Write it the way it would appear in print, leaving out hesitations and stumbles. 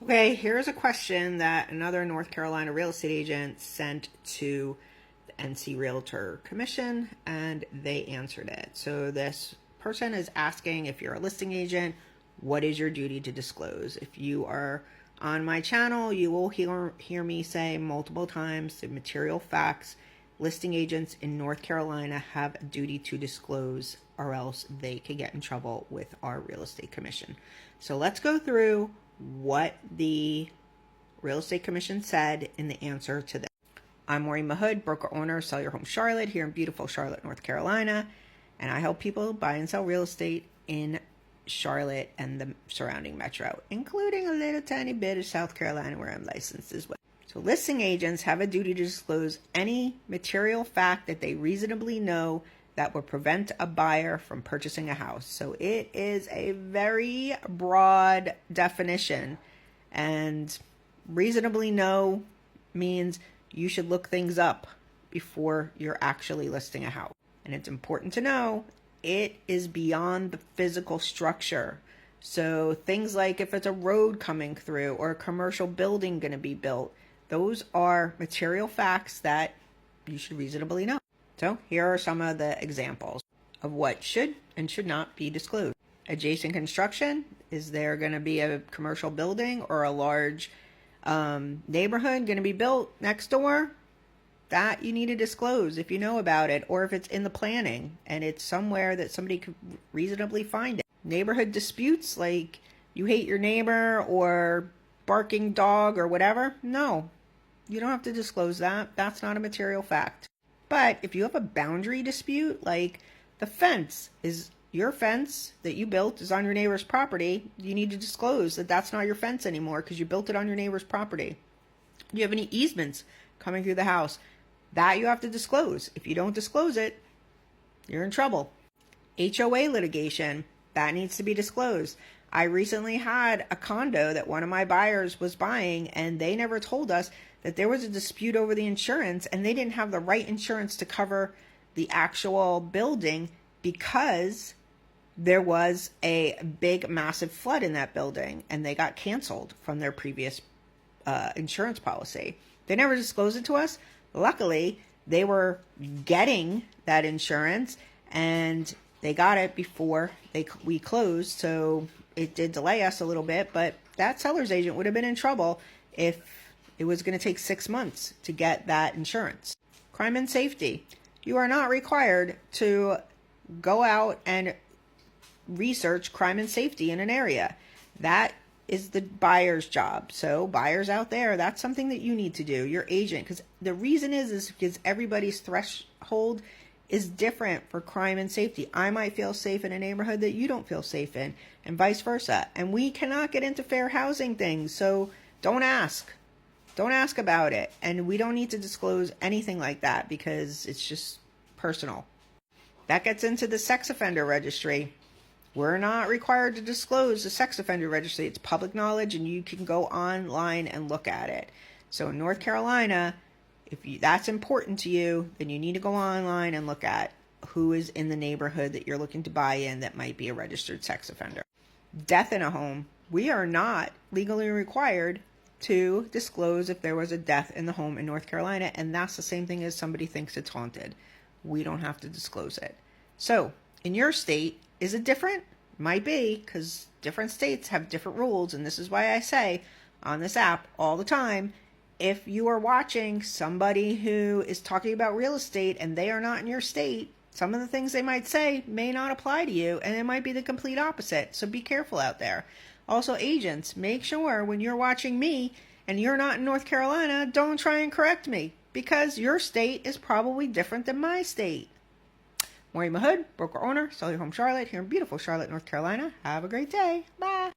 Okay, here's a question that another North Carolina real estate agent sent to the NC Realtor Commission, and they answered it. So this person is asking, if you're a listing agent, what is your duty to disclose? If you are on my channel, you will hear me say multiple times the material facts listing agents in North Carolina have a duty to disclose, or else they could get in trouble with our real estate commission. So let's go through what the real estate commission said in the answer to this. I'm Maureen Mahood, broker owner, Sell Your Home Charlotte here in beautiful Charlotte, North Carolina, and I help people buy and sell real estate in Charlotte and the surrounding metro, including a little tiny bit of South Carolina where I'm licensed as well. So listing agents have a duty to disclose any material fact that they reasonably know that would prevent a buyer from purchasing a house. So it is a very broad definition, and reasonably know means you should look things up before you're actually listing a house. And it's important to know it is beyond the physical structure. So things like if it's a road coming through or a commercial building going to be built, those are material facts that you should reasonably know. So here are some of the examples of what should and should not be disclosed. Adjacent construction. Is there going to be a commercial building or a large neighborhood going to be built next door? That you need to disclose if you know about it, or if it's in the planning and it's somewhere that somebody could reasonably find it. Neighborhood disputes, like you hate your neighbor or barking dog or whatever. No, you don't have to disclose that. That's not a material fact. But if you have a boundary dispute, like the fence is your fence that you built is on your neighbor's property, you need to disclose that that's not your fence anymore because you built it on your neighbor's property. Do you have any easements coming through the house? That you have to disclose. If you don't disclose it, you're in trouble. HOA litigation, that needs to be disclosed. I recently had a condo that one of my buyers was buying, and they never told us that there was a dispute over the insurance, and they didn't have the right insurance to cover the actual building because there was a big, massive flood in that building, and they got canceled from their previous insurance policy. They never disclosed it to us. Luckily, they were getting that insurance, and they got it before we closed, so it did delay us a little bit, but that seller's agent would have been in trouble if it was going to take 6 months to get that insurance. Crime and safety. You are not required to go out and research crime and safety in an area. That is the buyer's job. So buyers out there, that's something that you need to do, your agent, because the reason is because everybody's threshold is different for crime and safety. I might feel safe in a neighborhood that you don't feel safe in, and vice versa. And we cannot get into fair housing things, so don't ask. Don't ask about it. And we don't need to disclose anything like that because it's just personal. That gets into the sex offender registry. We're not required to disclose the sex offender registry. It's public knowledge, and you can go online and look at it. So in North Carolina, if that's important to you, then you need to go online and look at who is in the neighborhood that you're looking to buy in that might be a registered sex offender. Death in a home. We are not legally required to disclose if there was a death in the home in North Carolina, and that's the same thing as somebody thinks it's haunted. We don't have to disclose it. So in your state, is it different? Might be, because different states have different rules, and this is why I say on this app all the time, if you are watching somebody who is talking about real estate and they are not in your state, some of the things they might say may not apply to you, and it might be the complete opposite. So be careful out there. Also, agents, make sure when you're watching me and you're not in North Carolina, don't try and correct me, because your state is probably different than my state. Maureen Mahood, broker owner, Sell Your Home Charlotte here in beautiful Charlotte, North Carolina. Have a great day. Bye.